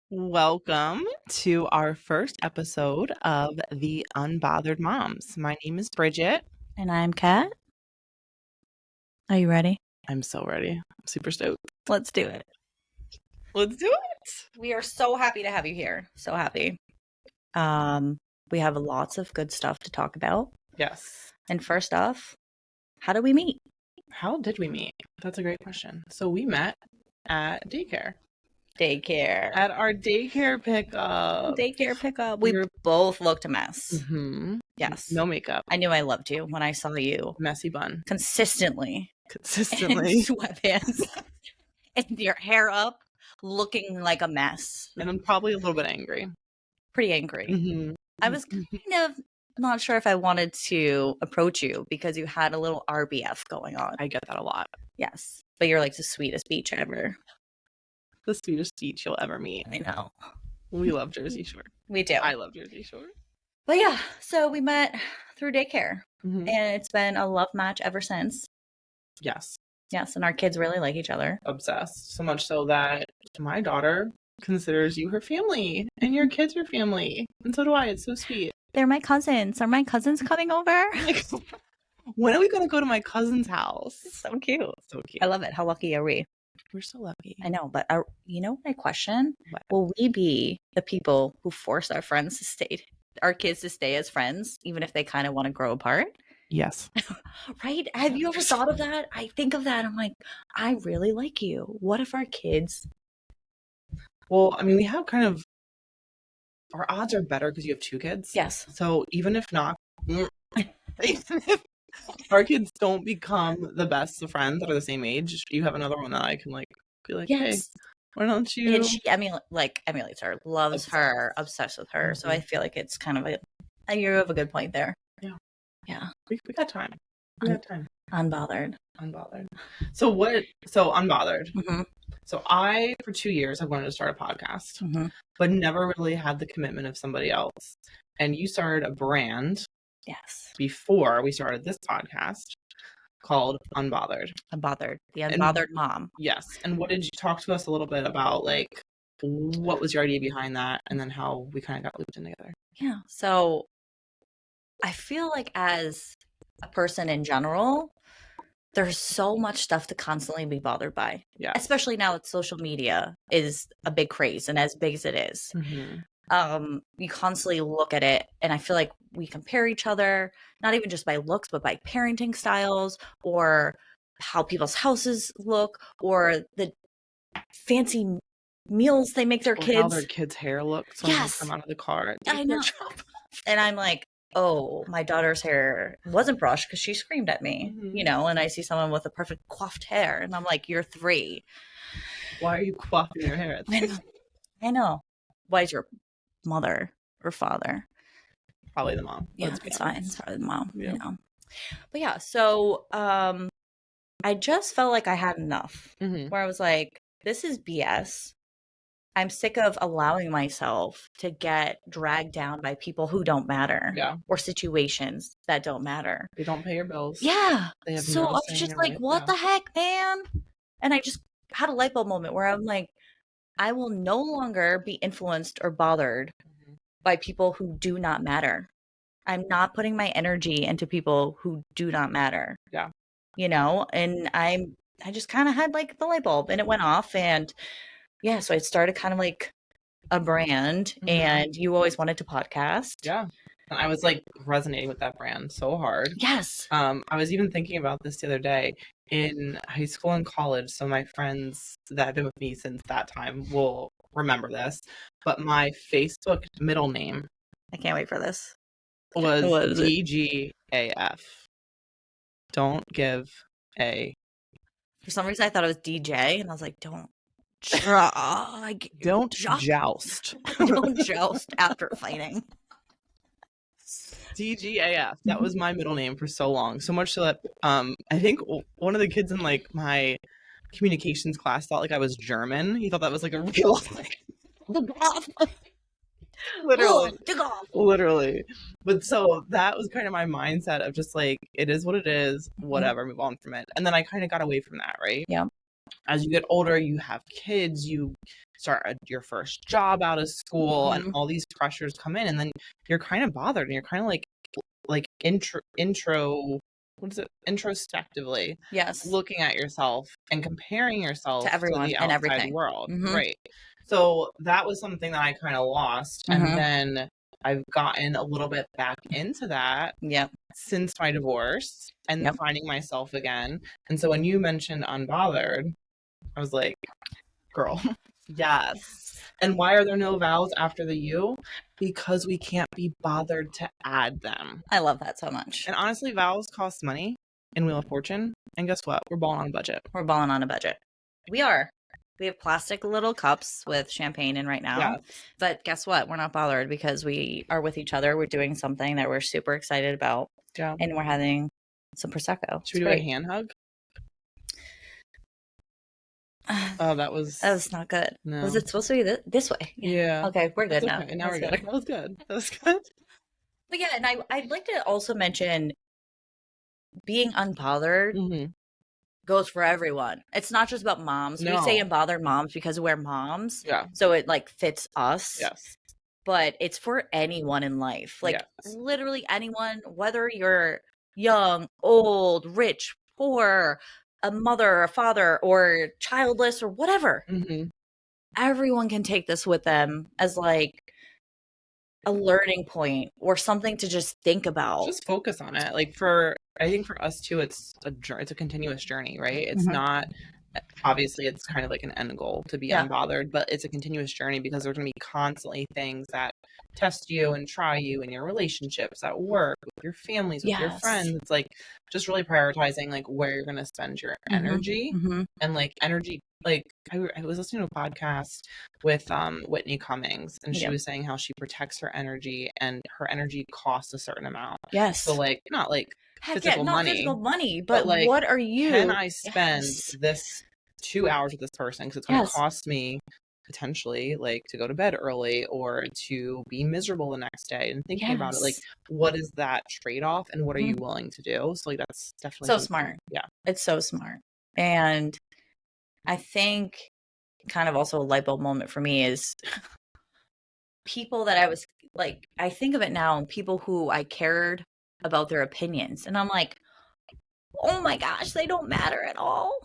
Welcome to our first episode of the Unbothered Moms. My name is Bridget. And I'm Kat. Are you ready? I'm so ready. I'm super stoked. Let's do it. Let's do it. We are so happy to have you here. So happy. We have lots of good stuff to talk about. Yes. And first off, how did we meet? How did we meet? That's a great question. So we met at daycare. At our daycare pickup. We both looked a mess. Mm-hmm. Yes. No makeup. I knew I loved you when I saw you. Messy bun. Consistently. In sweatpants. And your hair up, looking like a mess. And I'm probably a little bit angry. Pretty angry. Mm-hmm. I was kind of not sure if I wanted to approach you because you had a little RBF going on. I get that a lot. Yes. But you're like the sweetest beach ever. The sweetest beach you'll ever meet. I know. We love Jersey Shore. We do. I love Jersey Shore. But yeah, so we met through daycare. Mm-hmm. And it's been a love match ever since. Yes. Yes, and our kids really like each other. Obsessed. So much so that my daughter considers you her family and your kids your family. And so do I. It's so sweet. They're my cousins. Are my cousins coming over? When are we going to go to my cousin's house? So cute. So cute. I love it. How lucky are we? We're so lucky. I know, but you know my question? What? Will we be the people who force our friends to stay, our kids to stay as friends, even if they kind of want to grow apart? Yes. Right? Have you ever thought of that? I think of that. I'm like, I really like you. What if our kids? Well, I mean, we have kind of, our odds are better because you have two kids. Yes. So even if not, even if our kids don't become the best of friends that are the same age, you have another one that I can like be like, Yes. hey, why don't you? And she emulates her, loves her, obsessed with her. So I feel like it's kind of you have a good point there. Yeah. Yeah. We got time. We got time. Unbothered. So Unbothered. Mm-hmm. So I, for 2 years, have wanted to start a podcast, but never really had the commitment of somebody else. And you started a brand. Yes. Before we started this podcast called Unbothered. Unbothered. The Unbothered Mom. Yes. And what did you talk to us a little bit about, like, what was your idea behind that, and then how we kind of got looped in together? Yeah. So I feel like as a person in general, there's so much stuff to constantly be bothered by. Yeah. Especially now that social media is a big craze and as big as it is. Mm-hmm. You constantly look at it, and I feel like we compare each other, not even just by looks, but by parenting styles or how people's houses look or the fancy meals they make their kids. How their kids' hair looks when they come out of the car. I know. And I'm like, oh, my daughter's hair wasn't brushed because she screamed at me, and I see someone with a perfect coiffed hair, and I'm like, you're 3. Why are you coiffing your hair? I know. Why is your mother or father? Probably the mom. Yeah, it's fine. It's probably the mom. Yeah. But yeah, so I just felt like I had enough. Where I was like, this is BS. I'm sick of allowing myself to get dragged down by people who don't matter. Yeah. Or situations that don't matter. They don't pay your bills. Yeah. They have so no I was say in just your like, life. what the heck, man? And I just had a light bulb moment where I'm like, I will no longer be influenced or bothered by people who do not matter. I'm not putting my energy into people who do not matter. Yeah. And I just kind of had like the light bulb, and it went off, and yeah, so I started kind of like a brand, and you always wanted to podcast. Yeah. And I was like resonating with that brand so hard. Yes. I was even thinking about this the other day in high school and college. So my friends that have been with me since that time will remember this, but my Facebook middle name, I can't wait for this, was DGAF. Don't give a. For some reason I thought it was DJ, and I was like, don't joust. Don't joust after fighting. DGAF. That was my middle name for so long. So much so that I think one of the kids in like my communications class thought like I was German. He thought that was like a real literally. But so that was kind of my mindset of just like, it is what it is, whatever, move on from it. And then I kind of got away from that, right? Yeah. as you get older, you have kids, you start your first job out of school, and all these pressures come in, and then you're kind of bothered, and you're kind of like intro what is it? Introspectively Yes. looking at yourself and comparing yourself To everyone the and outside everything. world. Right. So that was something that I kind of lost. And then I've gotten a little bit back into that Yep. since my divorce and Yep. finding myself again. And so when you mentioned unbothered, I was like, girl, yes. And why are there no vowels after the U? Because we can't be bothered to add them. I love that so much. And honestly, vowels cost money in Wheel of Fortune. And guess what? We're balling on a budget. We're balling on a budget. We are. We have plastic little cups with champagne in right now. Yes. But guess what? We're not bothered because we are with each other. We're doing something that we're super excited about. Yeah. And we're having some Prosecco. Should we do a hand hug? Oh, that was not good. No. Was it supposed to be this way? Yeah. Okay, we're good now. Okay. Now we're good. Better. That was good. That was good. But yeah, and I'd like to also mention being unbothered goes for everyone. It's not just about moms. No. We say unbothered moms because we're moms. Yeah. So it like fits us. Yes. But it's for anyone in life. Like Yes. literally anyone, whether you're young, old, rich, poor, a mother, a father, or childless, or whatever. Everyone can take this with them as like a learning point or something to just think about. Just focus on it. Like I think for us too, it's a continuous journey, right? It's not, obviously it's kind of like an end goal to be unbothered, but it's a continuous journey because there's going to be constantly things that test you and try you in your relationships, at work, with your families, with your friends. It's like just really prioritizing like where you're going to spend your energy and like energy. Like I was listening to a podcast with Whitney Cummings, and she was saying how she protects her energy and her energy costs a certain amount. Yes. So like not like physical money, but like, what are you? Can I spend this 2 hours with this person because it's going to cost me potentially like to go to bed early or to be miserable the next day, and thinking about it, like what is that trade-off and what are you willing to do? So like that's definitely so smart. Yeah, it's so smart. And I think kind of also a light bulb moment for me is people that I was like, I think of it now, people who I cared about their opinions, and I'm like, oh my gosh, they don't matter at all.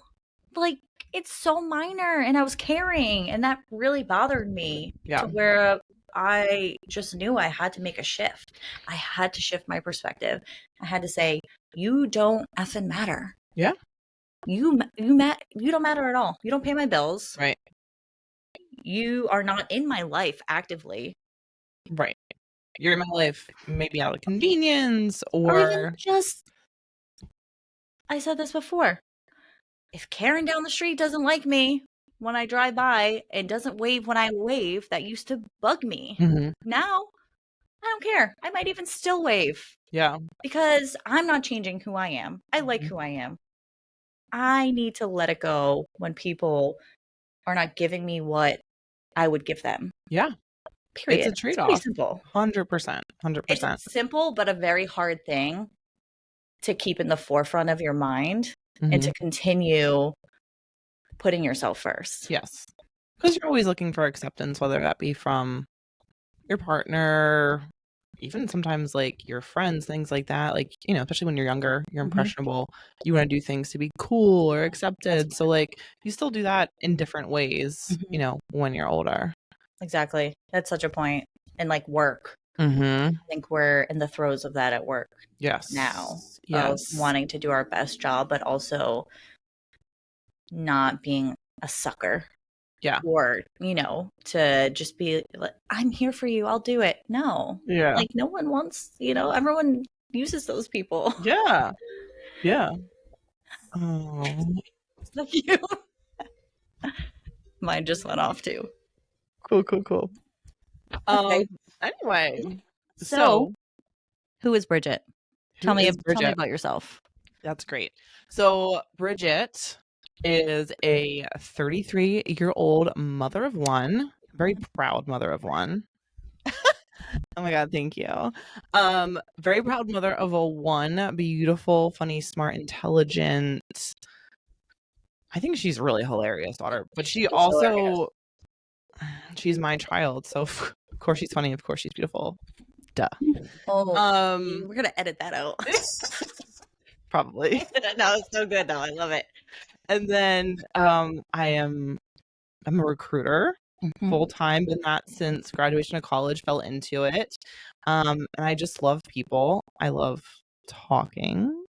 Like it's so minor, and I was caring, and that really bothered me to where I just knew I had to make a shift. I had to shift my perspective. I had to say, you don't effing matter. Yeah. You don't matter at all. You don't pay my bills. Right. You are not in my life actively. Right. You're in my life maybe out of convenience or even just, I said this before. If Karen down the street doesn't like me when I drive by and doesn't wave when I wave, that used to bug me. Now, I don't care. I might even still wave. Yeah. Because I'm not changing who I am. I like who I am. I need to let it go when people are not giving me what I would give them. Yeah. Period. It's a trade-off. It's pretty simple. 100%. It's simple, but a very hard thing to keep in the forefront of your mind and to continue putting yourself first. Yes. Because you're always looking for acceptance, whether that be from your partner, even sometimes like your friends, things like that. Like, you know, especially when you're younger, you're impressionable. You want to do things to be cool or accepted. So like you still do that in different ways, you know, when you're older. Exactly. That's such a point. And like work. I think we're in the throes of that at work. Yes. Now. Of wanting to do our best job, but also not being a sucker. Yeah. Or, you know, to just be like, I'm here for you. I'll do it. No. Yeah. Like no one wants, you know, everyone uses those people. Yeah. Yeah. Oh. Thank you. Mine just went off too. Cool. Okay. Anyway. So who is Bridget? Tell me about yourself. That's great. So Bridget is a 33-year-old mother of one, very proud mother of one. Oh my God, thank you. Very proud mother of a one, beautiful, funny, smart, intelligent, I think she's really hilarious, daughter. But she She's hilarious. also, she's my child. So of course she's funny. Of course she's beautiful. Duh. Oh, we're going to edit that out. Probably. No, it's so good though. I love it. And then I'm a recruiter full time, been that since graduation of college, fell into it. And I just love people. I love talking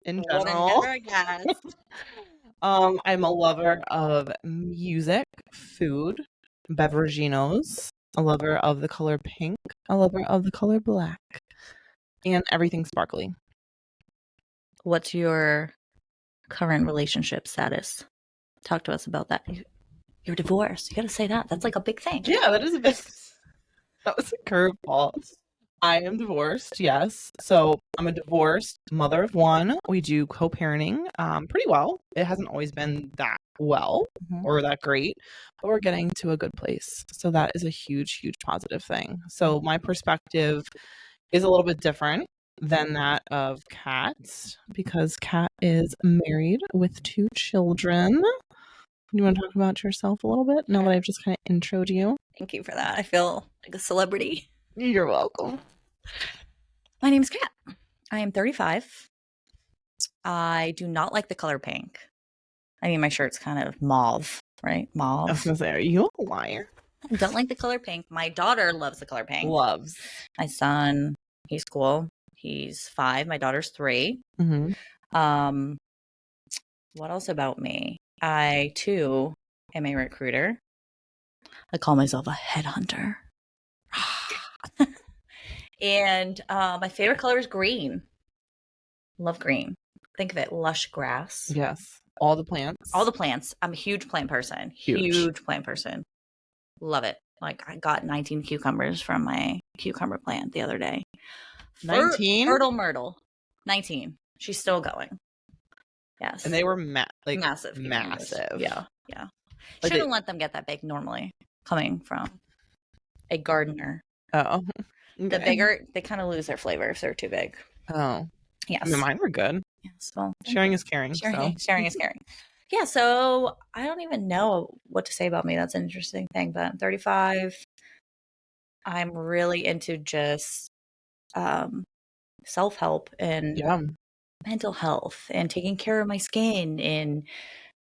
in general. I'm a lover of music, food, beveraginos, a lover of the color pink, a lover of the color black, and everything sparkly. What's your current relationship status? Talk to us about that. You're divorced. You got to say that. That's like a big thing. Yeah, that is a big. That was a curveball. I am divorced, yes. So I'm a divorced mother of one. We do co-parenting pretty well. It hasn't always been that well or that great, but we're getting to a good place. So that is a huge, huge positive thing. So my perspective is a little bit different than that of Kat, because Kat is married with 2 children. You want to talk about yourself a little bit now that I've just kind of introed you? Thank you for that. I feel like a celebrity. You're welcome. My name's Kat. I am 35. I do not like the color pink. I mean, my shirt's kind of mauve, right? Mauve. I was going to say, are you a liar? I don't like the color pink. My daughter loves the color pink. Loves. My son, he's cool. He's 5. My daughter's 3. Mm-hmm. What else about me? I, too, am a recruiter. I call myself a headhunter. And my favorite color is green. Love green. Think of it, lush grass. Yes. All the plants. All the plants. I'm a huge plant person. Huge plant person. Love it. Like, I got 19 cucumbers from my cucumber plant the other day. 19? Fertile Myrtle. 19. She's still going. Yes. And they were massive. Massive. Yeah. Yeah. Like shouldn't let them get that big normally, coming from a gardener. Oh. Okay. The bigger, they kind of lose their flavor if they're too big. Oh. Yes. I mean, mine were good. Yes. Well, sharing is caring. Sharing is caring. Yeah. So I don't even know what to say about me. That's an interesting thing. But I'm 35. I'm really into just self-help and mental health and taking care of my skin and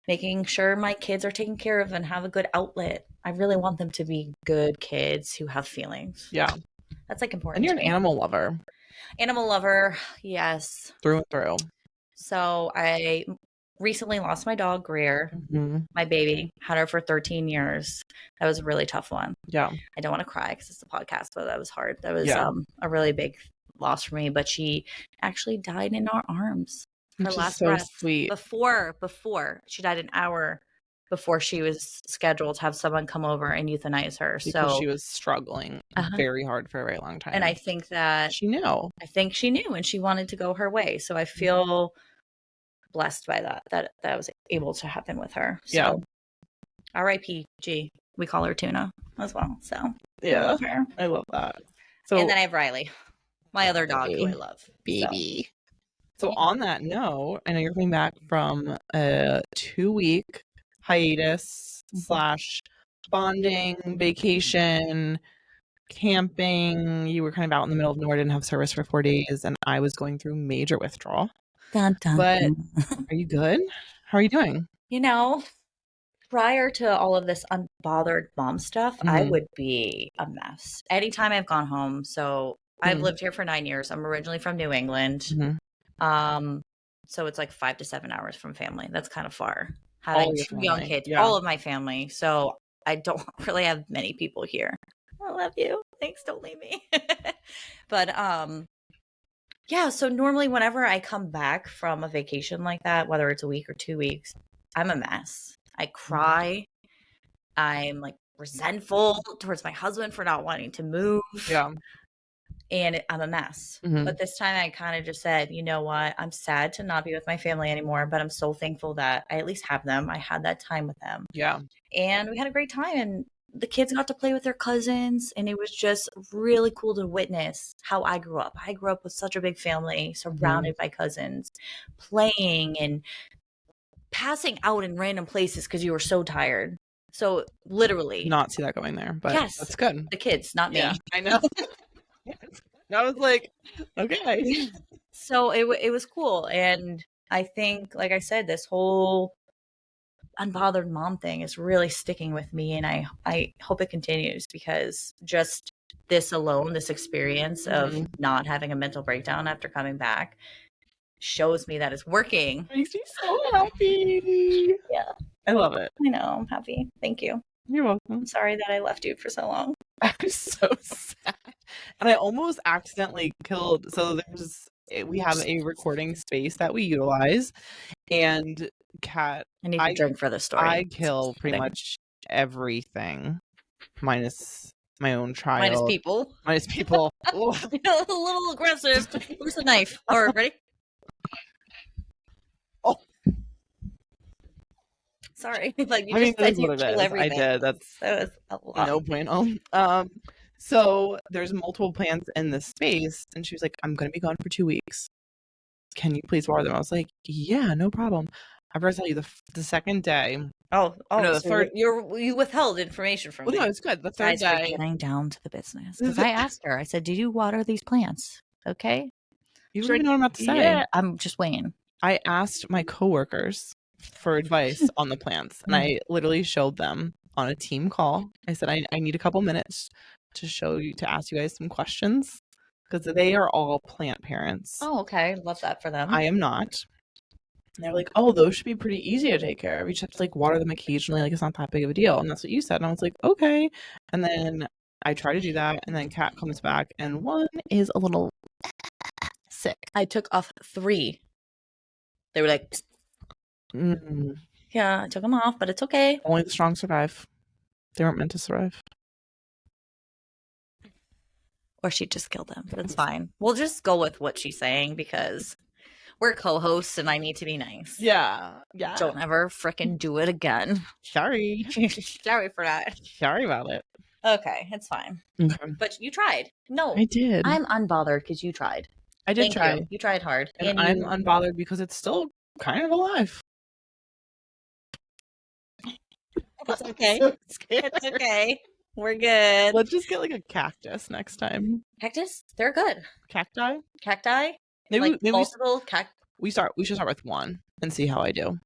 making sure my kids are taken care of and have a good outlet. I really want them to be good kids who have feelings. Yeah. That's like important. And you're an animal lover. Animal lover. Yes. Through and through. So I recently lost my dog, Greer, my baby. Had her for 13 years. That was a really tough one. Yeah. I don't want to cry because it's a podcast, but that was hard. That was a really big loss for me. But she actually died in our arms. Her last breath. Sweet. Before she died an hour before she was scheduled to have someone come over and euthanize her. Because she was struggling very hard for a very long time. And I think that she knew. I think she knew and she wanted to go her way. So I feel blessed by that I was able to happen with her. So R.I.P. G. We call her Tuna as well. So yeah, I love her. I love that. So and then I have Riley, my other dog who I love. Baby. So on that note, I know you're coming back from a 2-week hiatus / bonding, vacation, camping. You were kind of out in the middle of nowhere, didn't have service for 4 days, and I was going through major withdrawal. But are you good? How are you doing? You know, prior to all of this unbothered mom stuff, I would be a mess. Anytime I've gone home. So I've lived here for 9 years. I'm originally from New England. So it's like 5 to 7 hours from family. That's kind of far. Having 2 young kids, all of my family. So I don't really have many people here. I love you. Thanks. Don't leave me. But yeah. So normally whenever I come back from a vacation like that, whether it's a week or 2 weeks, I'm a mess. I cry. I'm like resentful towards my husband for not wanting to move. Yeah. And I'm a mess. But this time I kind of just said, you know what? I'm sad to not be with my family anymore, but I'm so thankful that I at least have them. I had that time with them. Yeah. And we had a great time. And the kids got to play with their cousins. And it was just really cool to witness how I grew up. I grew up with such a big family, surrounded by cousins, playing and passing out in random places because you were so tired. So literally, Not see that going there, but yes, that's good. The kids, not me. Yeah, I know. I was like, okay. So it was cool, and I think, like I said, this whole unbothered mom thing is really sticking with me, and I hope it continues, because just this alone, this experience of not having a mental breakdown after coming back, shows me that it's working. Makes me so happy. Yeah, I love it. I know. I'm happy. Thank you. You're welcome. I'm sorry that I left you for so long. I'm so sad. And I almost accidentally killed. So we have a recording space that we utilize, and Kat, I need to drink for this story. I kill pretty much everything, minus my own child. Minus people. A little aggressive. Where's the knife? All right, ready? Oh. Sorry. Like, you just said you kill everything. I did. That was a lot. No bueno. So there's multiple plants in this space, and she was like, I'm going to be gone for 2 weeks. Can you please water them? I was like, yeah, no problem. I forgot to tell you, the second day. No, the third. You withheld information from me. No, it's good. The third day. We're getting down to the business. Because I asked her, I said, did you water these plants? Okay. You don't even know what I'm about to say. Yeah, I'm just waiting. I asked my coworkers for advice on the plants, and I literally showed them on a team call. I said, I need a couple minutes to ask you guys some questions, because they are all plant parents. Oh, okay. Love that for them. I am not. And they're like, oh, those should be pretty easy to take care of. You just have to like water them occasionally. Like, it's not that big of a deal. And that's what you said. And I was like, okay. And then I try to do that. And then Kat comes back, and one is a little sick. I took off 3. They were like, yeah, I took them off, but it's okay. Only the strong survive. They weren't meant to survive. Or she just killed them. That's fine. We'll just go with what she's saying, because we're co-hosts and I need to be nice. Yeah. Don't ever frickin' do it again. Sorry. Sorry for that. Sorry about it. Okay, it's fine. Okay. But you tried. No, I did. I'm unbothered because you tried. I did try. You tried hard. And I'm unbothered because it's still kind of alive. It's okay. So it's okay. We're good. Let's just get like a cactus next time. Cactus? They're good. Cacti? Maybe multiple we should start with one and see how I do.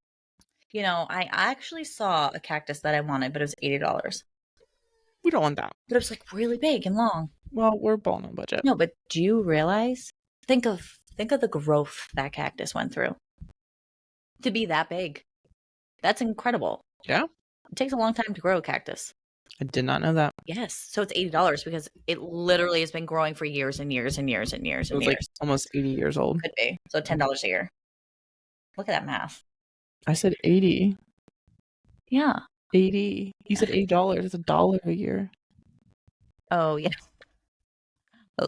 You know, I actually saw a cactus that I wanted, but it was $80. We don't want that. But it was like really big and long. Well, we're balling on budget. No, but do you realize? Think of the growth that cactus went through to be that big. That's incredible. Yeah. It takes a long time to grow a cactus. I did not know that. Yes. So it's $80 because it literally has been growing for years and years and years and years and years. Like almost 80 years old. Could be. So $10 a year. Look at that math. I said 80. Yeah. 80. You said $8. It's $1 a year. Oh, yeah.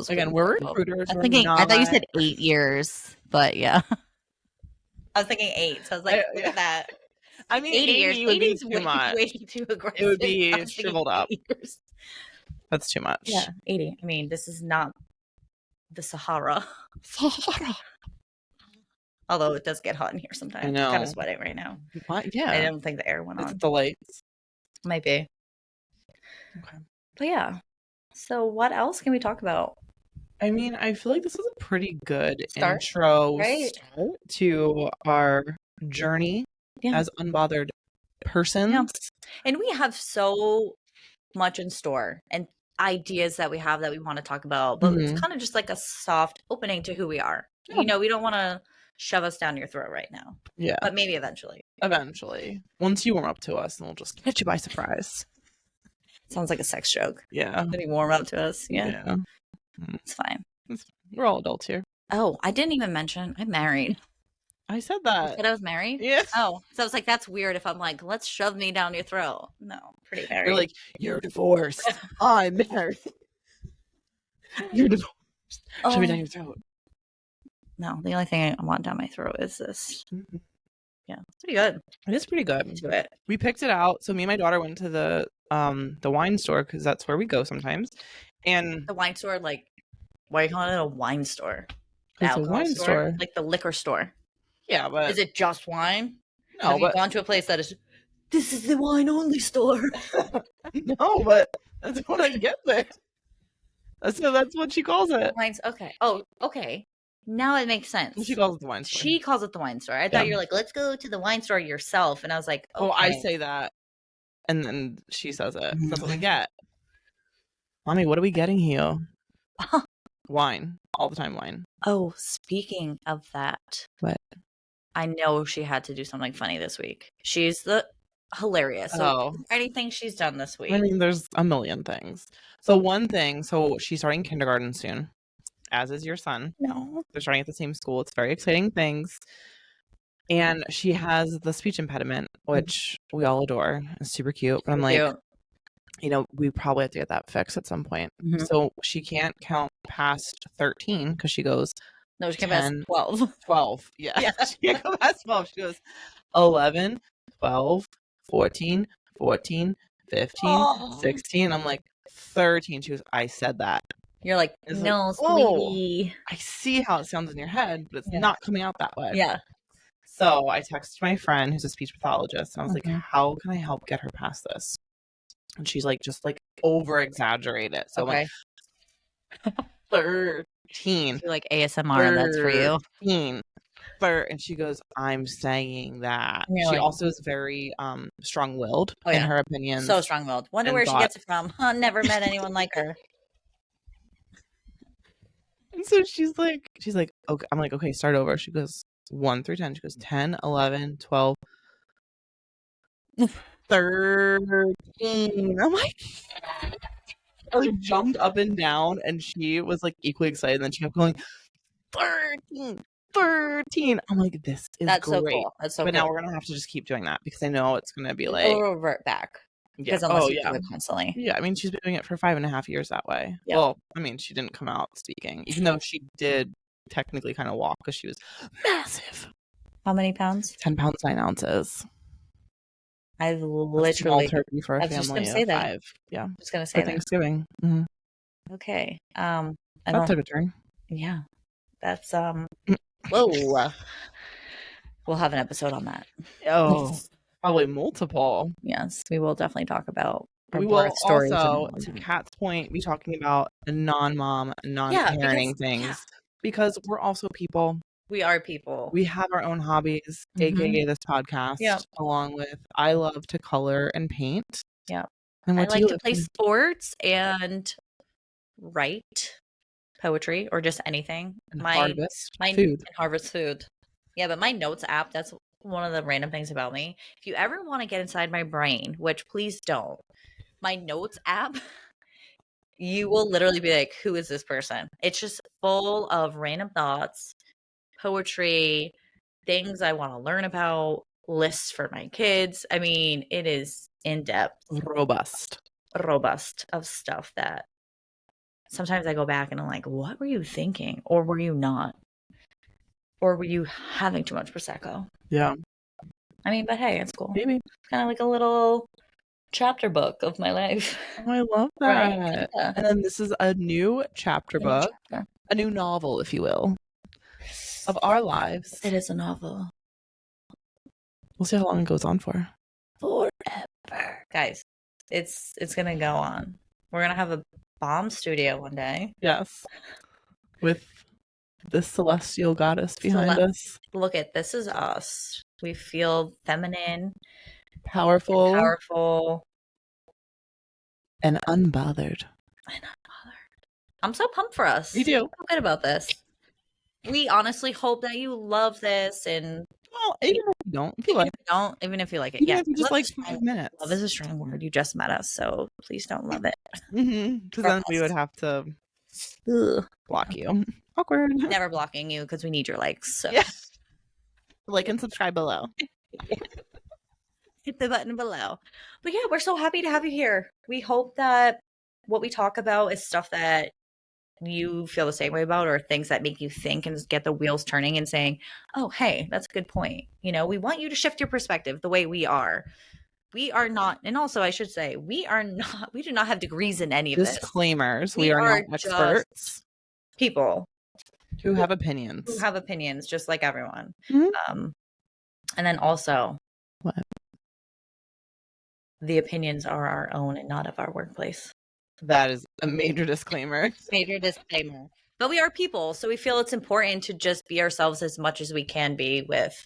Again, we're recruiters. I thought you said 8 years, but yeah. I was thinking 8. So I was like, look at that. I mean, 80 years would be too much. Way too aggressive. It would be shriveled up. Years. That's too much. Yeah, 80. I mean, this is not the Sahara. Although it does get hot in here sometimes. I know. I'm kind of sweating right now. What? Yeah. I don't think the air went on. It's the lights. Might be. Okay. But yeah. So what else can we talk about? I mean, I feel like this is a pretty good start to our journey as unbothered persons. Yeah. And we have so much in store and ideas that we have that we want to talk about, but it's kind of just like a soft opening to who we are. Yeah. You know, we don't want to shove us down your throat right now. Yeah. But maybe eventually. Once you warm up to us, and we'll just catch you by surprise. Sounds like a sex joke. Yeah. Then you warm up to us. Yeah. It's fine. We're all adults here. Oh, I didn't even mention I'm married. I said that. You said I was married? Yeah. Oh, so I was like, that's weird if I'm like, let's shove me down your throat. No, pretty married. You're like, you're divorced. I'm married. You're divorced. Shove me down your throat. No, the only thing I want down my throat is this. Mm-hmm. Yeah, it's pretty good. It is pretty good. Do it. We picked it out. So me and my daughter went to the wine store because that's where we go sometimes. And the wine store, like, why are you calling it a wine store? It's a wine store. Like the liquor store. Yeah, but is it just wine? No, Have you gone to a place that is, this is the wine only store? No, but that's what I get there. That's what she calls it. Wines. Okay. Oh, okay. Now it makes sense. She calls it the wine store. She calls it the wine store. I thought you were like, let's go to the wine store yourself. And I was like, okay. Oh, I say that. And then she says it. That's what we get. Mommy, what are we getting here? Wine. All the time wine. Oh, speaking of that. What? I know she had to do something funny this week. She's hilarious. So anything she's done this week? I mean, there's a million things. So one thing, she's starting kindergarten soon, as is your son. No. They're starting at the same school. It's very exciting things. And she has the speech impediment, which we all adore. It's super cute. But I'm like, we probably have to get that fixed at some point. Mm-hmm. So she can't count past 13 because she goes. No, she can't pass 12. 12. Yeah. She can't go past 12. She goes 11, 12, 14, 15, 16. I'm like, 13. She goes, I said that. You're like, no, sweetie. I see how it sounds in your head, but it's not coming out that way. Yeah. So I texted my friend who's a speech pathologist, and I was like, how can I help get her past this? And she's like, just like over exaggerate it. So I'm like, 13. You're like ASMR, that's for you. 13. And she goes, I'm saying that. She also is very strong-willed in her opinions. So strong-willed. Wonder where she gets it from. Never met anyone like her. And so she's like, okay. I'm like, okay, start over. She goes 1 through 10. She goes 10, 11, 12, 13. I'm like, I jumped up and down, and she was like equally excited. And then she kept going 13. I'm like, this is That's great. So cool. That's so but cool. Now we're gonna have to just keep doing that because I know it's gonna be like it'll revert back. Because unless you do it constantly. Yeah, I mean, she's been doing it for 5.5 years that way. Yeah. Well, I mean, she didn't come out speaking, even though she did technically kind of walk because she was massive. How many pounds? 10 pounds 9 ounces. I've literally. Small turkey for a family of 5. Yeah, I was gonna say for Thanksgiving. Mm-hmm. Okay. That took a turn. Yeah, that's Whoa. We'll have an episode on that. Oh. Probably multiple. Yes, we will definitely talk about. We will also, to Kat's point, be talking about the non-mom, non-parenting things because we're also people. We are people. We have our own hobbies, aka this podcast, along with I love to color and paint. Yeah, and I like to play sports and write poetry or just anything. And harvest food. And harvest food. Yeah, but my notes app, that's one of the random things about me. If you ever want to get inside my brain, which please don't, my notes app, you will literally be like, who is this person? It's just full of random thoughts, poetry, things I want to learn about, lists for my kids. I mean, it is in-depth. Robust of stuff that sometimes I go back and I'm like, what were you thinking? Or were you not? Or were you having too much Prosecco? Yeah. I mean, but hey, it's cool. Maybe. Kind of like a little chapter book of my life. Oh, I love that. Right? Yeah. And then this is a new chapter book. A new novel, if you will, of our lives. It is a novel. We'll see how long it goes on for. Forever. Guys, it's going to go on. We're going to have a bomb studio one day. Yes. With this celestial goddess behind us. Look at this is us. We feel feminine, powerful, and unbothered. I'm so pumped for us. Me too. I'm good about this. We honestly hope that you love this, and even if you don't, if you like it. Even if you like it, even if you just like 5 minutes. Love is a strong word. You just met us, so please don't love it. Because then we would have to block you. Awkward. Never blocking you because we need your likes. So. Yeah. Like and subscribe below. Hit the button below. But yeah, we're so happy to have you here. We hope that what we talk about is stuff that you feel the same way about, or things that make you think and get the wheels turning and saying, oh, hey, that's a good point. You know, we want you to shift your perspective the way we are. We are not, and also I should say, we do not have degrees in any of this. Disclaimers. We are not experts. People. Who have opinions. Just like everyone. Mm-hmm. And then also, the opinions are our own and not of our workplace. That is a major disclaimer. Major disclaimer. But we are people, so we feel it's important to just be ourselves as much as we can be with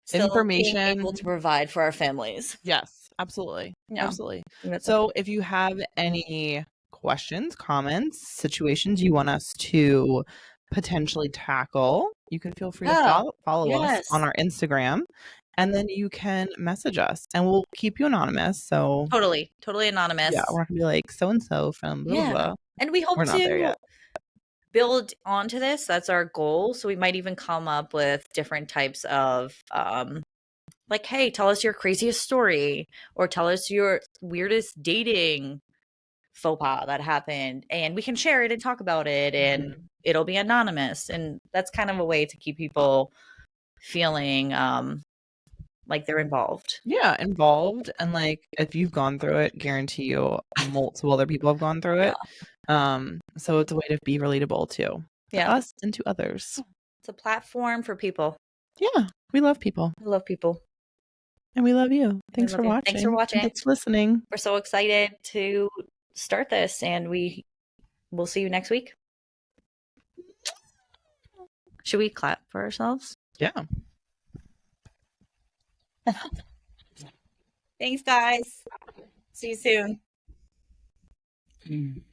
still Information. being able to provide for our families. Yes, absolutely. Yeah. Absolutely. So if you have any questions, comments, situations you want us to potentially tackle, you can feel free to follow us on our Instagram, and then you can message us and we'll keep you anonymous. So totally anonymous. Yeah, we're not gonna be like so-and-so from blah, blah, blah. And we hope We're not there to yet. build onto this. That's our goal. So we might even come up with different types of like, hey, tell us your craziest story, or tell us your weirdest dating faux pas that happened, and we can share it and talk about it, and it'll be anonymous. And that's kind of a way to keep people feeling like they're involved. Yeah, involved. And like if you've gone through it, guarantee you multiple other people have gone through it. So it's a way to be relatable to us and to others. It's a platform for people. Yeah, we love people. We love people. And we love you. Thanks for watching. Thanks for watching. Thanks for listening. We're so excited to start this, and we'll see you next week. Should we clap for ourselves? Yeah. Thanks, guys. See you soon.